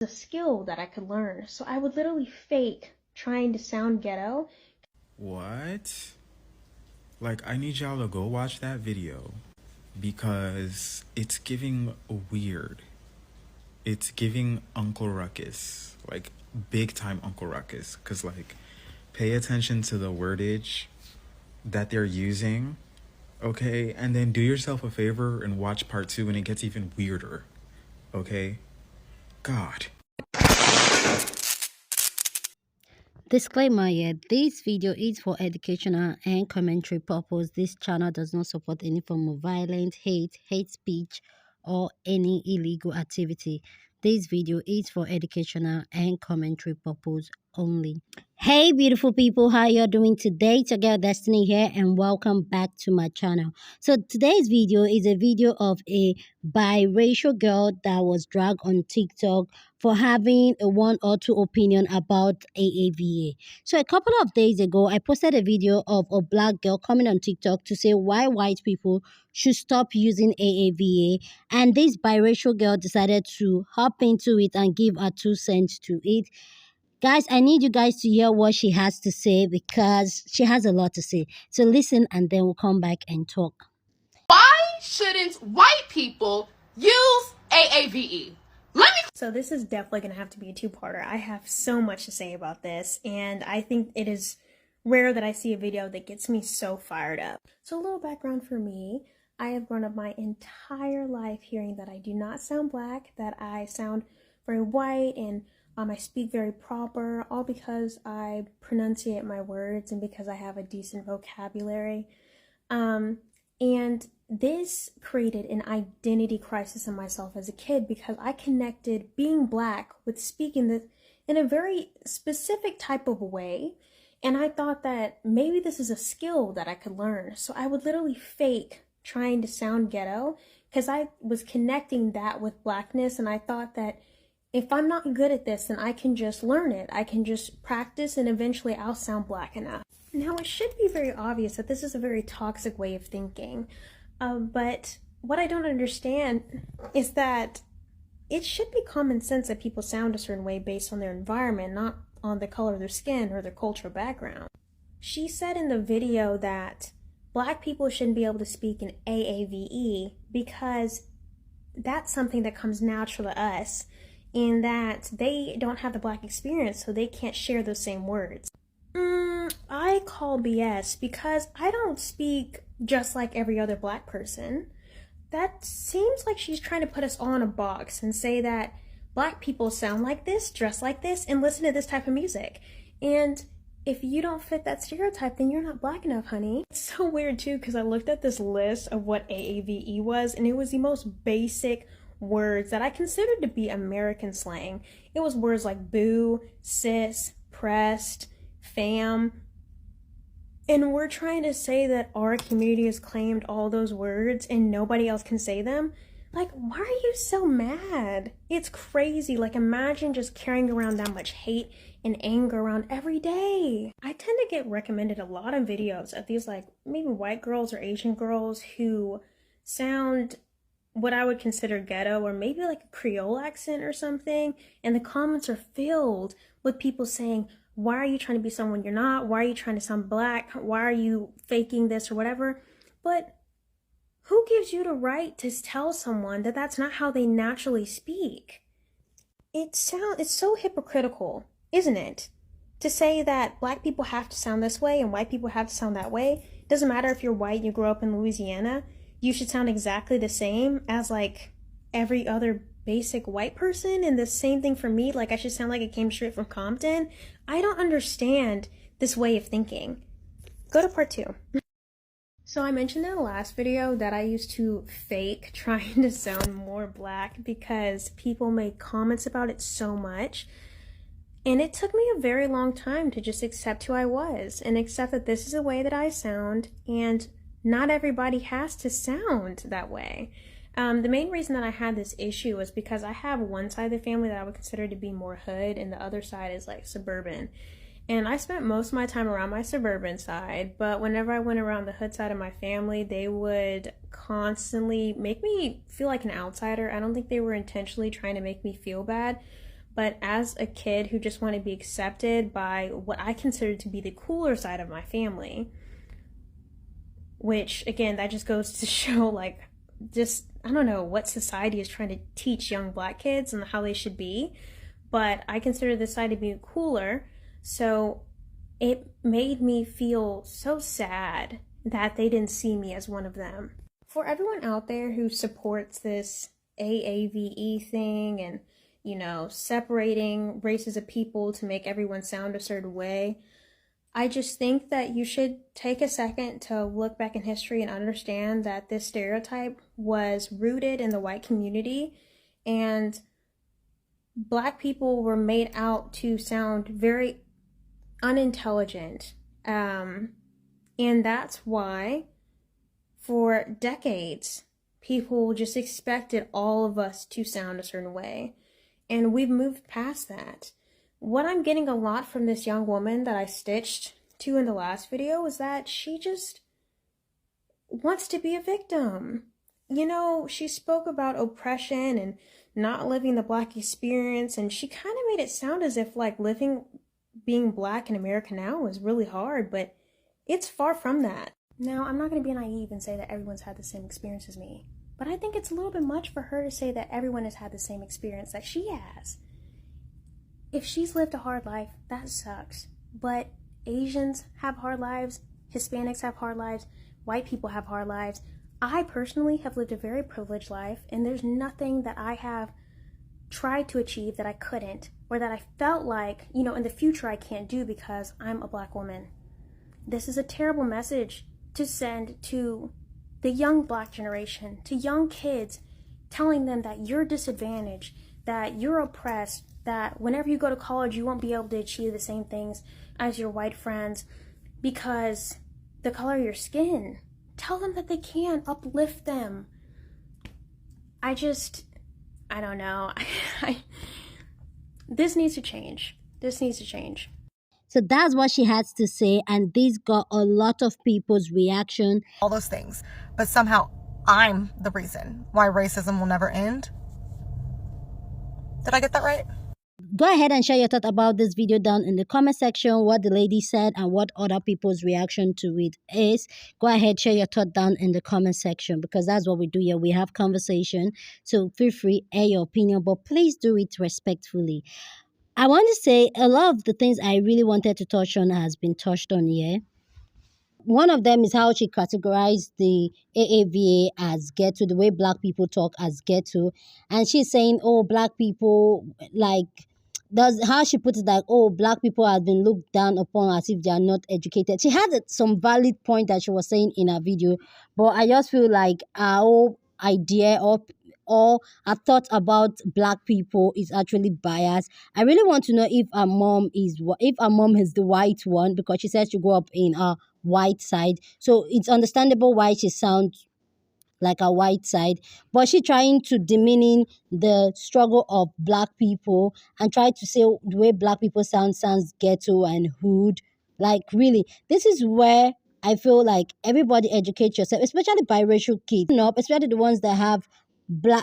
A skill that I could learn. So I would literally fake trying to sound ghetto. What? Like, I need y'all to go watch that video because it's giving weird. It's giving Uncle Ruckus, like big time Uncle Ruckus. Because, like, pay attention to the wordage that they're using, okay? And then do yourself a favor and watch part two, and it gets even weirder, okay? God. Disclaimer here, this video is for educational and commentary purpose. This channel does not support any form of violence, hate speech, or any illegal activity. This video is for educational and commentary purpose only. Hey beautiful people, how you're doing today? It's your girl Destiny here and welcome back to my channel. So today's video is a video of a biracial girl that was dragged on TikTok for having a one or two opinion about AAVA. So a couple of days ago, I posted a video of a black girl coming on TikTok to say why white people should stop using AAVA, and this biracial girl decided to hop into it and give her 2 cents to it. Guys, I need you guys to hear what she has to say because she has a lot to say. So listen and then we'll come back and talk. Why shouldn't white people use AAVE? So this is definitely going to have to be a two-parter. I have so much to say about this, and I think it is rare that I see a video that gets me so fired up. So a little background for me. I have grown up my entire life hearing that I do not sound black, that I sound very white, and I speak very proper, all because I pronunciate my words and because I have a decent vocabulary. And this created an identity crisis in myself as a kid because I connected being black with speaking this in a very specific type of way. And I thought that maybe this is a skill that I could learn. So I would literally fake trying to sound ghetto because I was connecting that with blackness. And I thought that if I'm not good at this, then I can just learn it. I can just practice and eventually I'll sound black enough. Now, it should be very obvious that this is a very toxic way of thinking. But what I don't understand is that it should be common sense that people sound a certain way based on their environment, not on the color of their skin or their cultural background. She said in the video that black people shouldn't be able to speak in AAVE because that's something that comes natural to us, in that they don't have the black experience, so they can't share those same words. I call BS because I don't speak just like every other black person. That seems like she's trying to put us all in a box and say that black people sound like this, dress like this, and listen to this type of music. And if you don't fit that stereotype, then you're not black enough, honey. It's so weird too because I looked at this list of what AAVE was, and it was the most basic words that I considered to be American slang. It was words like boo, sis, pressed, fam. And we're trying to say that our community has claimed all those words and nobody else can say them. Like, why are you so mad? It's crazy. Like, imagine just carrying around that much hate and anger around every day. I tend to get recommended a lot of videos of these, like, maybe white girls or Asian girls who sound what I would consider ghetto, or maybe like a Creole accent or something. And the comments are filled with people saying, why are you trying to be someone you're not? Why are you trying to sound black? Why are you faking this or whatever? But who gives you the right to tell someone that that's not how they naturally speak? It's so hypocritical, isn't it? To say that black people have to sound this way and white people have to sound that way. It doesn't matter if you're white and you grew up in Louisiana. You should sound exactly the same as like every other basic white person, and the same thing for me. Like, I should sound like I came straight from Compton. I don't understand this way of thinking. Go to part 2. So I mentioned in the last video that I used to fake trying to sound more black because people made comments about it so much. And it took me a very long time to just accept who I was and accept that this is the way that I sound, and not everybody has to sound that way. The main reason that I had this issue was because I have one side of the family that I would consider to be more hood, and the other side is like suburban. And I spent most of my time around my suburban side, but whenever I went around the hood side of my family, they would constantly make me feel like an outsider. I don't think they were intentionally trying to make me feel bad, But as a kid who just wanted to be accepted by what I considered to be the cooler side of my family, which again, that just goes to show like just I don't know what society is trying to teach young black kids and how they should be, but I consider this side to be cooler, so it made me feel so sad that they didn't see me as one of them. For everyone out there who supports this AAVE thing and, you know, separating races of people to make everyone sound a certain way, I just think that you should take a second to look back in history and understand that this stereotype was rooted in the white community, and black people were made out to sound very unintelligent. And that's why for decades people just expected all of us to sound a certain way. And we've moved past that. What I'm getting a lot from this young woman that I stitched to in the last video is that she just wants to be a victim. You know, she spoke about oppression and not living the black experience, and she kind of made it sound as if like being black in America now is really hard, but it's far from that. Now, I'm not going to be naive and say that everyone's had the same experience as me, but I think it's a little bit much for her to say that everyone has had the same experience that she has. If she's lived a hard life, that sucks. But Asians have hard lives, Hispanics have hard lives, white people have hard lives. I personally have lived a very privileged life, and there's nothing that I have tried to achieve that I couldn't, or that I felt like, you know, in the future I can't do because I'm a black woman. This is a terrible message to send to the young black generation, to young kids, telling them that you're disadvantaged, that you're oppressed, that whenever you go to college, you won't be able to achieve the same things as your white friends because the color of your skin. Tell them that they can. Uplift them. I don't know. This needs to change. This needs to change. So that's what she has to say, and this got a lot of people's reaction. All those things, but somehow I'm the reason why racism will never end. Did I get that right? Go ahead and share your thought about this video down in the comment section, what the lady said and what other people's reaction to it is. Go ahead, share your thought down in the comment section, because that's what we do here. We have conversation, so feel free, air your opinion, but please do it respectfully. I want to say a lot of the things I really wanted to touch on has been touched on here. One of them is how she categorized the AAVA as ghetto, the way black people talk as ghetto. And she's saying, oh, black people, like, how she put it, like, oh, black people have been looked down upon as if they are not educated. She had some valid point that she was saying in her video, but I just feel like our whole idea or a thought about black people is actually biased. I really want to know if her mom is the white one, because she says she grew up in a white side, so it's understandable why she sounds like a white side, but she trying to demeaning the struggle of black people and try to say the way black people sounds ghetto and hood. Like, really, this is where I feel like everybody educate yourself, especially biracial kids, especially the ones that have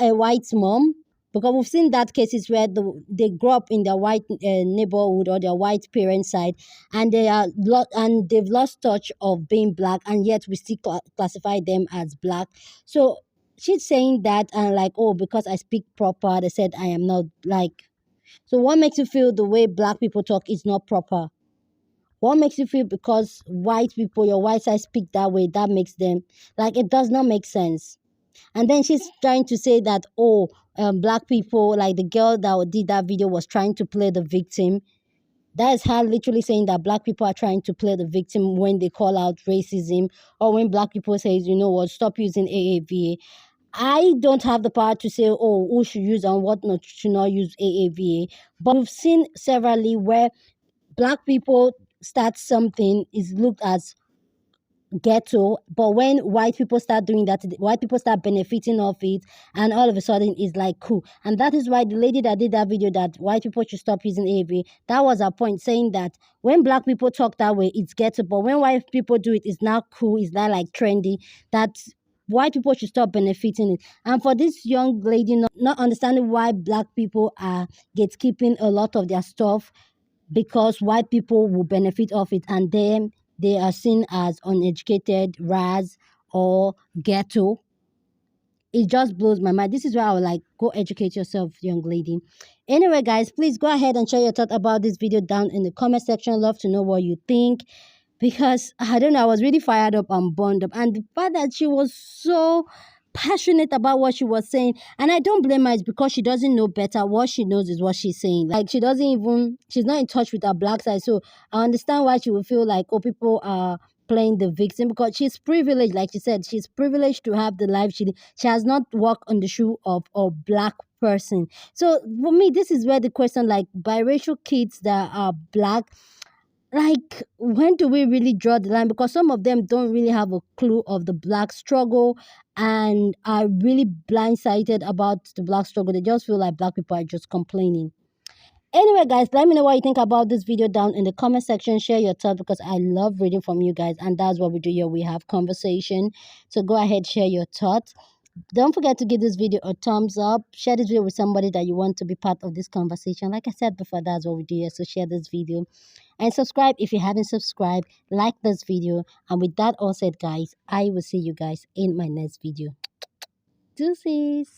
a white mom, because we've seen that cases where they grow up in their white neighborhood or their white parents' side, and they've lost touch of being black, and yet we still classify them as black. So she's saying that, and like, oh, because I speak proper, they said I am not like. So what makes you feel the way black people talk is not proper? What makes you feel because white people, your white side, speak that way, that makes them like, it does not make sense. And then she's trying to say that, oh, black people, like the girl that did that video was trying to play the victim. That is her literally saying that black people are trying to play the victim when they call out racism, or when black people say, you know what, stop using AAVA. I don't have the power to say, oh, who should use and what not should not use AAVA. But we've seen severally where black people start something is looked as ghetto, but when white people start doing that, white people start benefiting of it, and all of a sudden it's like cool. And that is why the lady that did that video that white people should stop using AV, that was her point, saying that when black people talk that way, it's ghetto, but when white people do it, it's not cool, it's not like trendy. That white people should stop benefiting it. And for this young lady not understanding why black people are gatekeeping a lot of their stuff because white people will benefit off it, and then they are seen as uneducated, ras, or ghetto. It just blows my mind. This is why I would like, go educate yourself, young lady. Anyway, guys, please go ahead and share your thought about this video down in the comment section. Love to know what you think, because I don't know, I was really fired up and burned up, and the fact that she was so passionate about what she was saying, and I don't blame her. It's because she doesn't know better. What she knows is what she's saying. Like, she's not in touch with her black side. So I understand why she would feel like, oh, people are playing the victim, because she's privileged. Like she said, she's privileged to have the life she has not walked on the shoe of a black person. So for me, this is where the question, like, biracial kids that are black, like, when do we really draw the line? Because some of them don't really have a clue of the black struggle and are really blindsided about the black struggle. They just feel like black people are just complaining. Anyway, guys, let me know what you think about this video down in the comment section. Share your thoughts, because I love reading from you guys, and that's what we do here. We have conversation. So go ahead, share your thoughts. Don't forget to give this video a thumbs up. Share this video with somebody that you want to be part of this conversation. Like I said before, that's what we do here. So share this video and subscribe if you haven't subscribed. Like this video. And with that all said, guys, I will see you guys in my next video. Deuces.